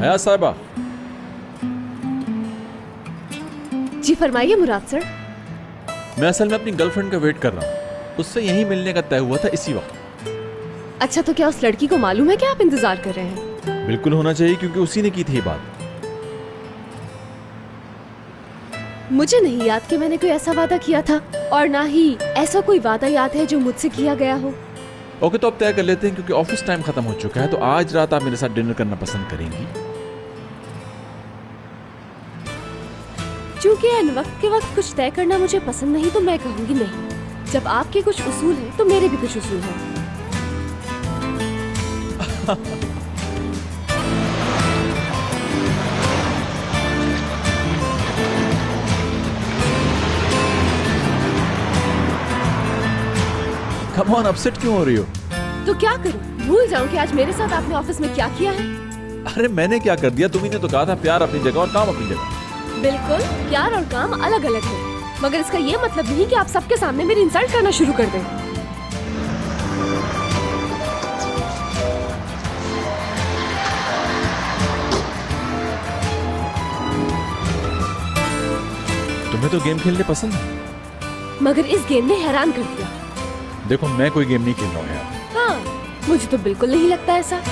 हया साहिबा। जी फरमाइए मुराद सर। मैं असल में अपनी गर्लफ्रेंड का वेट कर रहा हूँ, उससे यहीं मिलने का तय हुआ था इसी वक्त। अच्छा, तो क्या उस लड़की को मालूम है कि आप इंतजार कर रहे हैं? बिल्कुल होना चाहिए, क्योंकि उसी ने की थी ये बात। मुझे नहीं याद कि मैंने कोई ऐसा वादा किया था, और ना ही ऐसा कोई वादा याद है जो मुझसे किया गया हो। ओके, तो अब तय कर लेते हैं, क्योंकि ऑफिस टाइम खत्म हो चुका है। तो आज रात आप मेरे साथ डिनर करना पसंद करेंगी? क्योंकि इन वक्त के वक्त कुछ तय करना मुझे पसंद नहीं, तो मैं कहूंगी नहीं। जब आपके कुछ उसूल हैं, तो मेरे भी कुछ उसूल हैं। कम ऑन, अपसेट क्यों हो रही हो? तो क्या करूं, भूल जाऊं कि आज मेरे साथ आपने ऑफिस में क्या किया है? अरे मैंने क्या कर दिया? तुम्ही ने तो कहा था प्यार अपनी जगह और काम अपनी जगह। बिल्कुल, प्यार और काम अलग अलग है, मगर इसका ये मतलब नहीं कि आप सबके सामने मेरी इंसल्ट करना शुरू कर दें। तुम्हें तो गेम खेलने पसंद है, मगर इस गेम ने हैरान कर दिया। देखो मैं कोई गेम नहीं खेल रहा हूँ यार। हाँ, मुझे तो बिल्कुल नहीं लगता ऐसा।